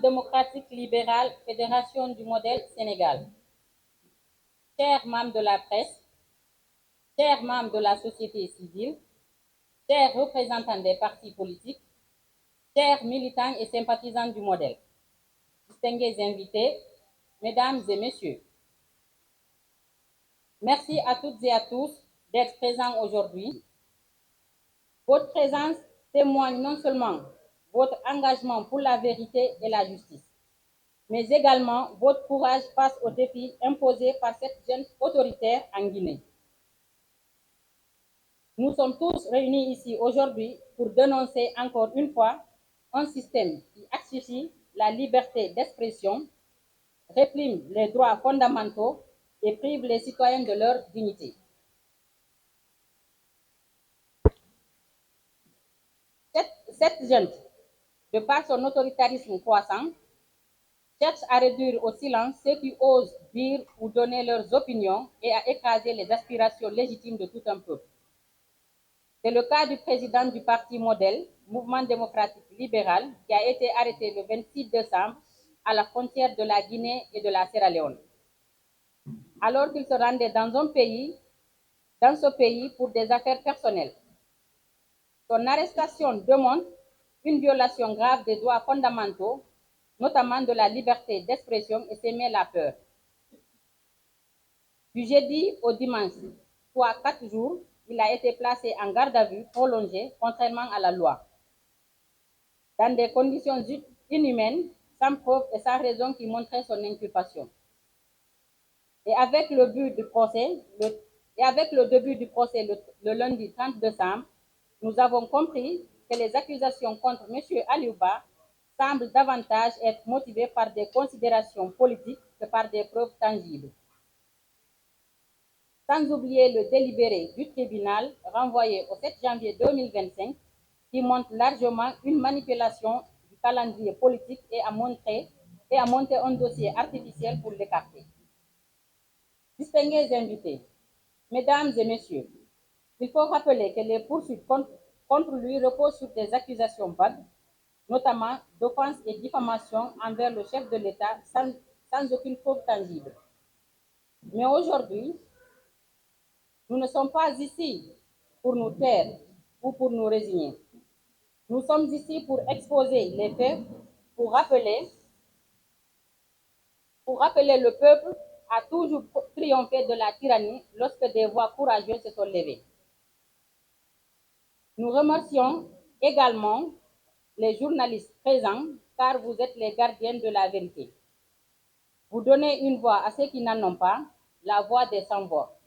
démocratique libéral, Fédération du modèle Sénégal. Chers membres de la presse, chers membres de la société civile, chers représentants des partis politiques, chers militants et sympathisants du modèle, distingués invités, mesdames et messieurs, merci à toutes et à tous d'être présents aujourd'hui. Votre présence témoigne non seulement votre engagement pour la vérité et la justice, mais également votre courage face aux défis imposés par cette jeune autoritaire en Guinée. Nous sommes tous réunis ici aujourd'hui pour dénoncer encore une fois un système qui asphyxie la liberté d'expression, réprime les droits fondamentaux et prive les citoyens de leur dignité. Cette junte, de par son autoritarisme croissant, cherche à réduire au silence ceux qui osent dire ou donner leurs opinions et à écraser les aspirations légitimes de tout un peuple. C'est le cas du président du parti modèle, Mouvement démocratique libéral, qui a été arrêté le 26 décembre à la frontière de la Guinée et de la Sierra Leone, alors qu'il se rendait dans ce pays pour des affaires personnelles. Son arrestation démontre une violation grave des droits fondamentaux, notamment de la liberté d'expression, et sème la peur. Du jeudi au dimanche, soit 4 jours, il a été placé en garde à vue prolongée, contrairement à la loi, dans des conditions inhumaines, sans preuve et sans raison qui montraient son inculpation. Et avec le début du procès, le lundi 30 décembre, nous avons compris que les accusations contre M. Aliouba semblent davantage être motivées par des considérations politiques que par des preuves tangibles. Sans oublier le délibéré du tribunal renvoyé au 7 janvier 2025, qui montre largement une manipulation du calendrier politique et a monté un dossier artificiel pour l'écarter. Distingués invités, mesdames et messieurs, il faut rappeler que les poursuites contre lui reposent sur des accusations vagues, notamment d'offenses et diffamation envers le chef de l'État sans aucune preuve tangible. Mais aujourd'hui, nous ne sommes pas ici pour nous taire ou pour nous résigner. Nous sommes ici pour exposer les faits, pour rappeler le peuple a toujours triomphé de la tyrannie lorsque des voix courageuses se sont levées. Nous remercions également les journalistes présents, car vous êtes les gardiens de la vérité. Vous donnez une voix à ceux qui n'en ont pas, la voix des sans-voix,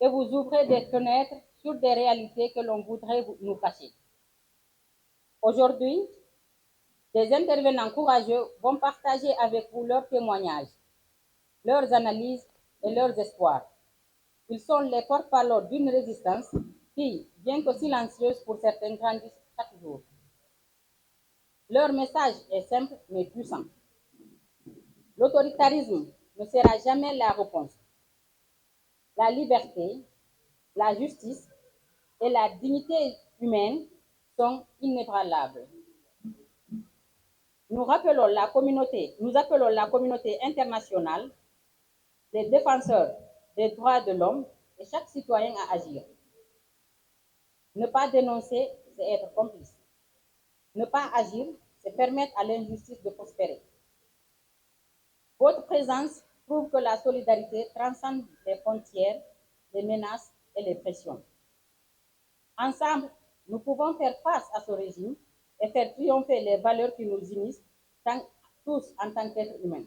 et vous ouvrez des fenêtres sur des réalités que l'on voudrait nous cacher. Aujourd'hui, des intervenants courageux vont partager avec vous leurs témoignages, leurs analyses et leurs espoirs. Ils sont les porte-parole d'une résistance qui, bien que silencieuse pour certains, grandit chaque jour. Leur message est simple mais puissant. L'autoritarisme ne sera jamais la réponse. La liberté, la justice et la dignité humaine sont inébranlables. Nous appelons la communauté internationale, les défenseurs des droits de l'homme et chaque citoyen à agir. Ne pas dénoncer, c'est être complice. Ne pas agir, c'est permettre à l'injustice de prospérer. Votre présence prouve que la solidarité transcende les frontières, les menaces et les pressions. Ensemble, nous pouvons faire face à ce régime et faire triompher les valeurs qui nous unissent tous en tant qu'êtres humains.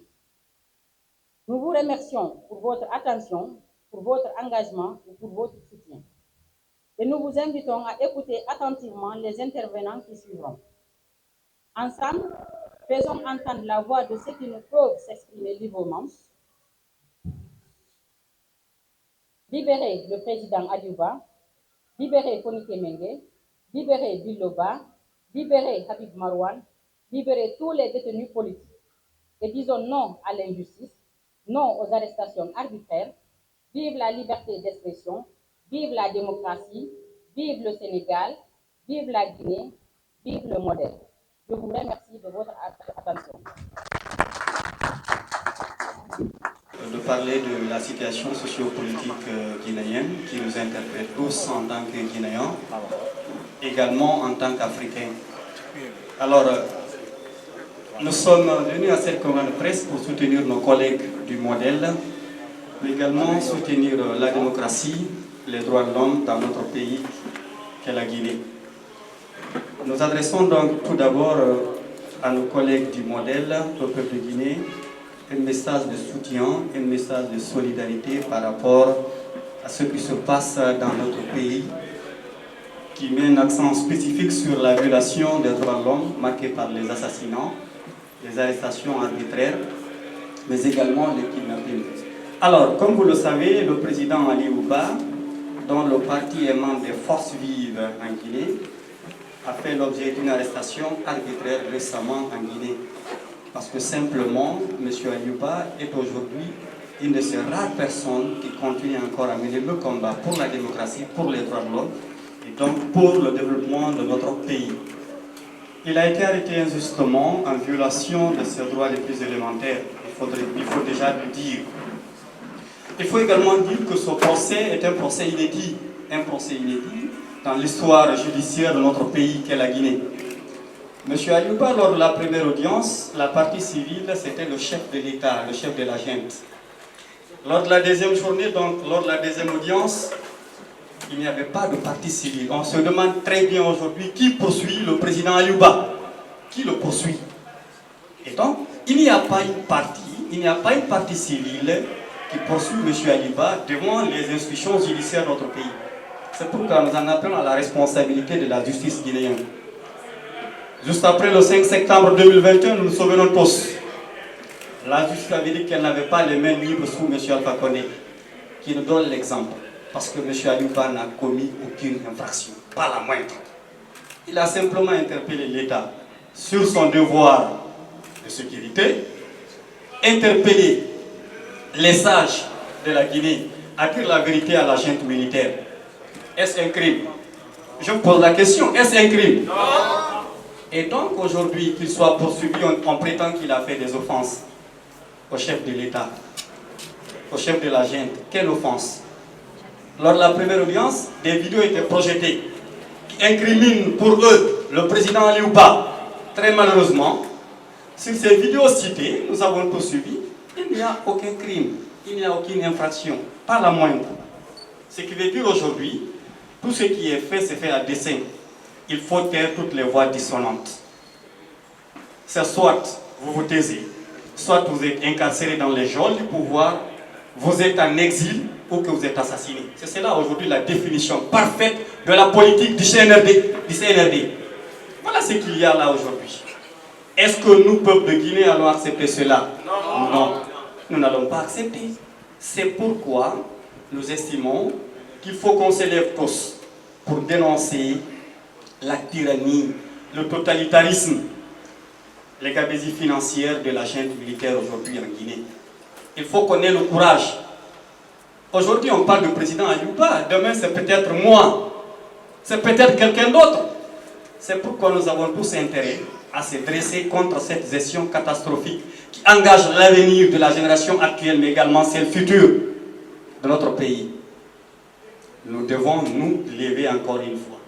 Nous vous remercions pour votre attention, pour votre engagement et pour votre soutien. Et nous vous invitons à écouter attentivement les intervenants qui suivront. Ensemble, faisons entendre la voix de ceux qui ne peuvent s'exprimer librement. Libérez le président Aliouba, libérez Fonike Mengue, libérez Biloba, libérez Habib Marouane, libérez tous les détenus politiques. Et disons non à l'injustice, non aux arrestations arbitraires. Vive la liberté d'expression, vive la démocratie, vive le Sénégal, vive la Guinée, vive le modèle. Je vous remercie de votre attention. de parler de la situation sociopolitique guinéenne qui nous interpelle tous en tant que Guinéens, également en tant qu'Africains. Alors, nous sommes venus à cette conférence de presse pour soutenir nos collègues du modèle, mais également soutenir la démocratie, les droits de l'homme dans notre pays qu'est la Guinée. Nous adressons donc tout d'abord à nos collègues du modèle, au peuple de Guinée, un message de soutien, un message de solidarité par rapport à ce qui se passe dans notre pays, qui met un accent spécifique sur la violation des droits de l'homme marquée par les assassinats, les arrestations arbitraires, mais également les kidnappings. Alors, comme vous le savez, le président Ali Ouba, dont le parti est membre des Forces vives en Guinée, a fait l'objet d'une arrestation arbitraire récemment en Guinée. Parce que simplement, M. Ayouba est aujourd'hui une de ces rares personnes qui continue encore à mener le combat pour la démocratie, pour les droits de l'homme, et donc pour le développement de notre pays. Il a été arrêté injustement en violation de ses droits les plus élémentaires. Il faut déjà le dire. Il faut également dire que ce procès est un procès inédit dans l'histoire judiciaire de notre pays qu'est la Guinée. M. Ayouba, lors de la première audience, la partie civile, c'était le chef de l'État, le chef de la junte. Lors de la deuxième journée, donc lors de la deuxième audience, il n'y avait pas de partie civile. On se demande très bien aujourd'hui qui poursuit le président Ayouba. Qui le poursuit? Et donc, il n'y a pas une partie civile qui poursuit M. Ayouba devant les institutions judiciaires de notre pays. C'est pourquoi nous en appelons à la responsabilité de la justice guinéenne. Juste après le 5 septembre 2021, nous nous souvenons tous. La justice avait dit qu'elle n'avait pas les mains libres sous M. Alpha Condé, qui nous donne l'exemple. Parce que M. Ayouba n'a commis aucune infraction, pas la moindre. Il a simplement interpellé l'État sur son devoir de sécurité, interpellé les sages de la Guinée à dire la vérité à la junte militaire. Est-ce un crime? Je me pose la question, est-ce un crime? Non. Et donc aujourd'hui, qu'il soit poursuivi, on prétend qu'il a fait des offenses au chef de l'État, au chef de la junte. Quelle offense? Lors de la première audience, des vidéos étaient projetées qui incriminent pour eux le président Ali Ouba. Très malheureusement, sur ces vidéos citées, nous avons poursuivi, il n'y a aucun crime, il n'y a aucune infraction, pas la moindre. Ce qui veut dire aujourd'hui, tout ce qui est fait, c'est fait à dessein. Il faut taire toutes les voix dissonantes. C'est soit vous vous taisez, soit vous êtes incarcéré dans les geôles du pouvoir, vous êtes en exil ou que vous êtes assassiné. C'est cela aujourd'hui la définition parfaite de la politique du CNRD. Voilà ce qu'il y a là aujourd'hui. Est-ce que nous, peuple de Guinée, allons accepter cela? Non. Nous n'allons pas accepter. C'est pourquoi nous estimons qu'il faut qu'on se lève tous pour dénoncer la tyrannie, le totalitarisme, les gabegies financières de la junte militaire aujourd'hui en Guinée. Il faut qu'on ait le courage. Aujourd'hui, on parle du président Ayouba. Demain, c'est peut-être moi. C'est peut-être quelqu'un d'autre. C'est pourquoi nous avons tous intérêt à se dresser contre cette gestion catastrophique qui engage l'avenir de la génération actuelle, mais également celle future de notre pays. Nous devons nous lever encore une fois.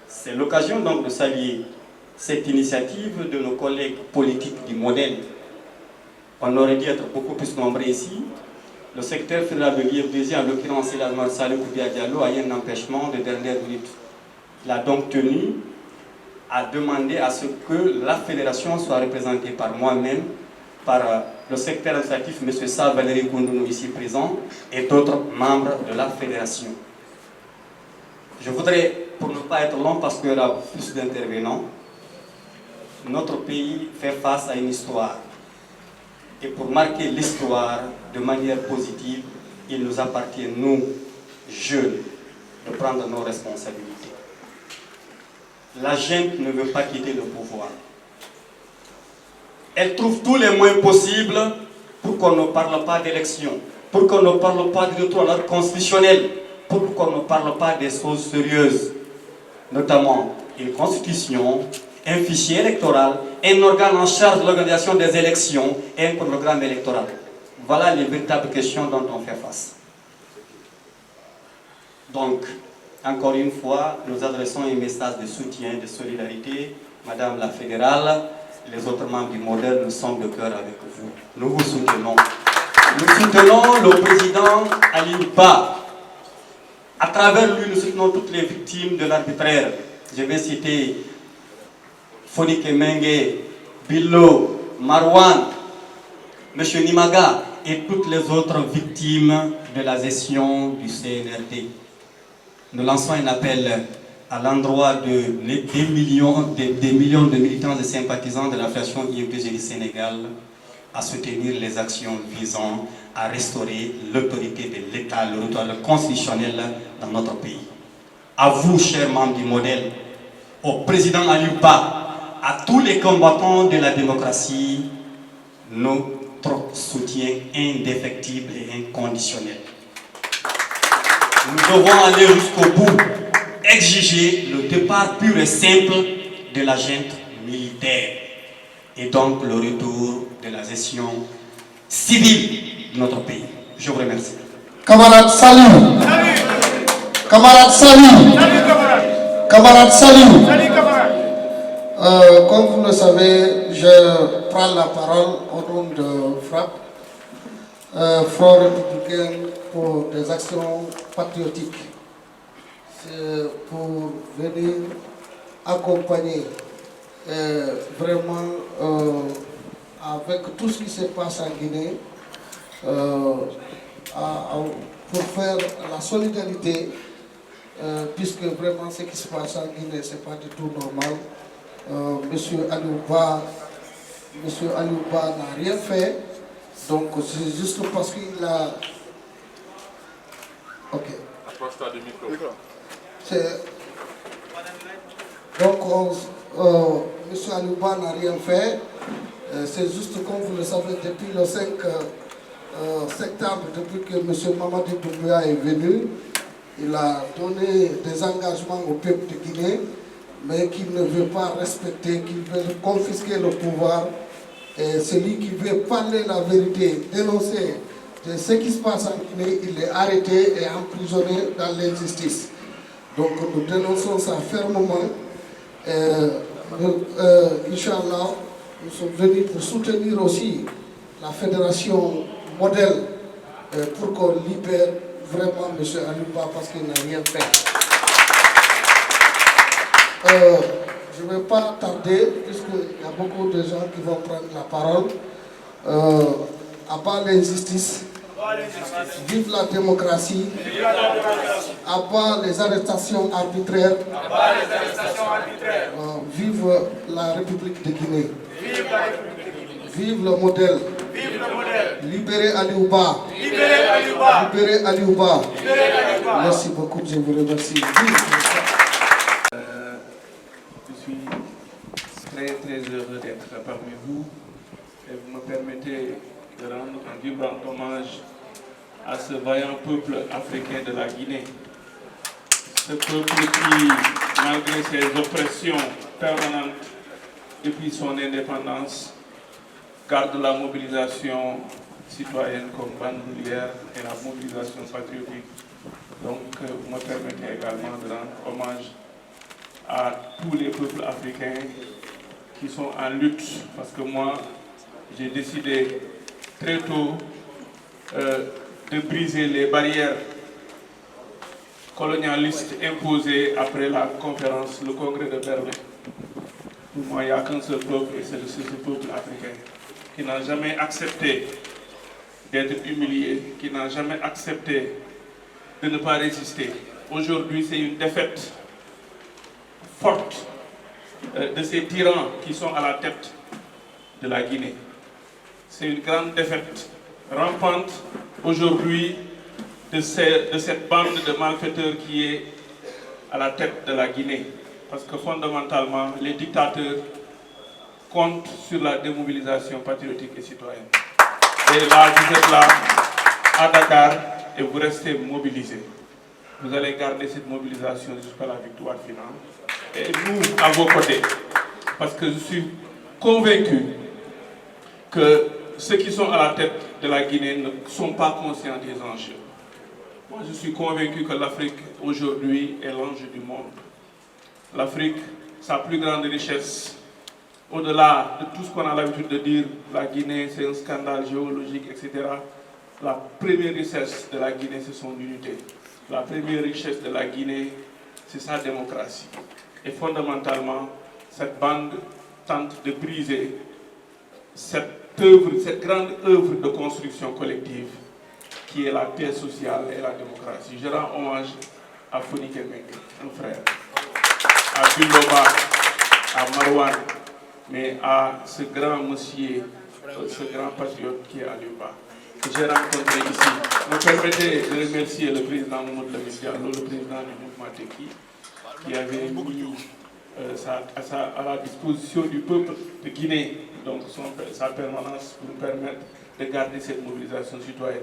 C'est l'occasion donc de saluer cette initiative de nos collègues politiques du modèle. On aurait dû être beaucoup plus nombreux ici. Le secrétaire fédéral de l'IFDG, en l'occurrence Elhadji Salif Koudia Diallo, a eu un empêchement de dernière minute. Il a donc tenu à demander à ce que la fédération soit représentée par moi-même, par le secrétaire administratif, M. Sa Valérie Koundounou, ici présent, et d'autres membres de la fédération. Je voudrais, pour ne pas être long, parce qu'il y aura plus d'intervenants, notre pays fait face à une histoire. Et pour marquer l'histoire de manière positive, il nous appartient, nous, jeunes, de prendre nos responsabilités. La junte ne veut pas quitter le pouvoir. Elle trouve tous les moyens possibles pour qu'on ne parle pas d'élection, pour qu'on ne parle pas de retour à l'ordre constitutionnel, pour qu'on ne parle pas des choses sérieuses, notamment une constitution, un fichier électoral, un organe en charge de l'organisation des élections et un programme électoral. Voilà les véritables questions dont on fait face. Donc, encore une fois, nous adressons un message de soutien, de solidarité. Madame la fédérale, les autres membres du modèle, nous sommes de cœur avec vous. Nous vous soutenons. Nous soutenons le président Aliou Ba. À travers lui, nous soutenons toutes les victimes de l'arbitraire. Je vais citer Fonike Mengue, Billo, Marwan, M. Nimaga et toutes les autres victimes de la gestion du CNRD. Nous lançons un appel à l'endroit des millions de militants et sympathisants de la Fédération IFDG du Sénégal à soutenir les actions visant à restaurer l'autorité de l'État, le constitutionnel dans notre pays. À vous, chers membres du modèle, au président Aliou Ba, à tous les combattants de la démocratie, notre soutien indéfectible et inconditionnel. Nous devons aller jusqu'au bout, exiger le départ pur et simple de la junte militaire et donc le retour de la gestion civile de notre pays. Je vous remercie. Camarade salut. Camarade salut. Camarade salut. Comme vous le savez, je prends la parole au nom de FRAPP, Front républicain pour des actions patriotiques. C'est pour venir accompagner vraiment avec tout ce qui se passe en Guinée pour faire la solidarité puisque vraiment ce qui se passe en Guinée c'est pas du tout normal. Monsieur Aliou Ba n'a rien fait, donc c'est juste parce qu'il a... Ok. Approche-toi du micro. Donc, monsieur Aliou Ba n'a rien fait. C'est juste comme vous le savez, depuis le 5 septembre, depuis que monsieur Mamadi Doumbouya est venu, il a donné des engagements au peuple de Guinée, mais qu'il ne veut pas respecter, qu'il veut confisquer le pouvoir. Et celui qui veut parler la vérité, dénoncer de ce qui se passe en Guinée, il est arrêté et emprisonné dans l'injustice. Donc nous dénonçons ça fermement. Inch'Allah, nous sommes venus pour soutenir aussi la fédération modèle pour qu'on libère vraiment M. Aliou Ba parce qu'il n'a rien fait. Je ne vais pas tarder puisqu'il y a beaucoup de gens qui vont prendre la parole. À part l'injustice, vive la démocratie, à part les arrestations arbitraires, vive la République de Guinée, vive le modèle, libérez Aliou Ba, libérez Aliou Ba. Merci beaucoup, je vous remercie. Je suis très heureux d'être parmi vous et vous me permettez de rendre un vibrant hommage à ce vaillant peuple africain de la Guinée. Ce peuple qui, malgré ses oppressions permanentes depuis son indépendance, garde la mobilisation citoyenne comme bandoulière et la mobilisation patriotique. Donc, vous me permettez également de rendre hommage à tous les peuples africains qui sont en lutte, parce que moi, j'ai décidé très tôt de briser les barrières colonialistes imposées après la conférence, le congrès de Berlin. Pour moi, il n'y a qu'un seul peuple, et c'est ce peuple africain, qui n'a jamais accepté d'être humilié, qui n'a jamais accepté de ne pas résister. Aujourd'hui, c'est une défaite forte de ces tyrans qui sont à la tête de la Guinée. C'est une grande défaite rampante aujourd'hui de cette bande de malfaiteurs qui est à la tête de la Guinée. Parce que fondamentalement, les dictateurs comptent sur la démobilisation patriotique et citoyenne. Et là, vous êtes là, à Dakar, et vous restez mobilisés. Vous allez garder cette mobilisation jusqu'à la victoire finale. Et nous, à vos côtés, parce que je suis convaincu que ceux qui sont à la tête de de la Guinée ne sont pas conscients des enjeux. Moi, je suis convaincu que l'Afrique, aujourd'hui, est l'enjeu du monde. L'Afrique, sa plus grande richesse, au-delà de tout ce qu'on a l'habitude de dire, la Guinée, c'est un scandale géologique, etc. La première richesse de la Guinée, c'est son unité. La première richesse de la Guinée, c'est sa démocratie. Et fondamentalement, cette bande tente de briser cette grande œuvre de construction collective qui est la paix sociale et la démocratie. Je rends hommage à Foni Kemengue, un frère, à Biloba, à Marwan, mais à ce grand monsieur, ce grand patriote qui est à Luba, que j'ai rencontré ici. Me permettez de remercier le président Mamadou Lamine Diallo, le président du mouvement Teki, qui avait mis à la disposition du peuple de Guinée, donc sa permanence pour nous permettre de garder cette mobilisation citoyenne.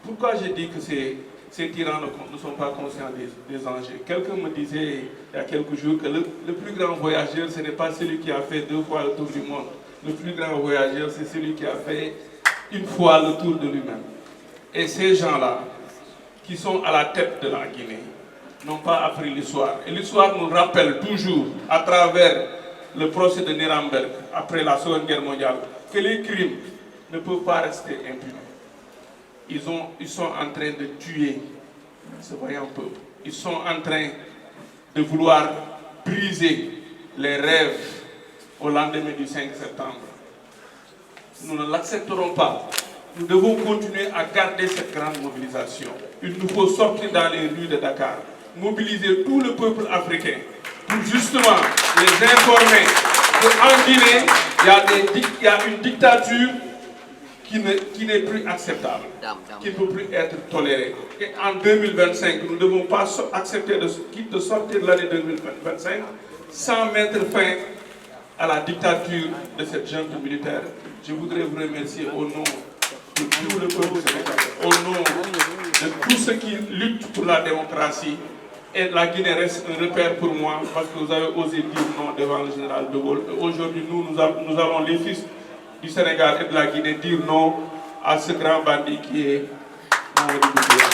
Pourquoi j'ai dit que ces tyrans ne sont pas conscients des enjeux? Quelqu'un me disait il y a quelques jours que le plus grand voyageur, ce n'est pas celui qui a fait 2 fois le tour du monde. Le plus grand voyageur, c'est celui qui a fait 1 fois le tour de lui-même. Et ces gens-là, qui sont à la tête de la Guinée, n'ont pas appris l'histoire. Et l'histoire nous rappelle toujours, à travers le procès de Nuremberg, après la Seconde Guerre mondiale, que les crimes ne peuvent pas rester impunis. Ils sont en train de tuer ce voyant peuple. Ils sont en train de vouloir briser les rêves au lendemain du 5 septembre. Nous ne l'accepterons pas. Nous devons continuer à garder cette grande mobilisation. Il nous faut sortir dans les rues de Dakar, mobiliser tout le peuple africain pour justement les informer qu'en Guinée, il y a une dictature qui n'est plus acceptable, qui ne peut plus être tolérée. Et en 2025, nous ne devons pas accepter de sortir de l'année 2025 sans mettre fin à la dictature de cette junte militaire. Je voudrais vous remercier au nom de tout le peuple sénégalais, au nom de tous ceux qui luttent pour la démocratie. Et la Guinée reste un repère pour moi parce que vous avez osé dire non devant le général de Gaulle. Aujourd'hui, nous allons, les fils du Sénégal et de la Guinée, dire non à ce grand bandit qui est Mamadou Doumbouya.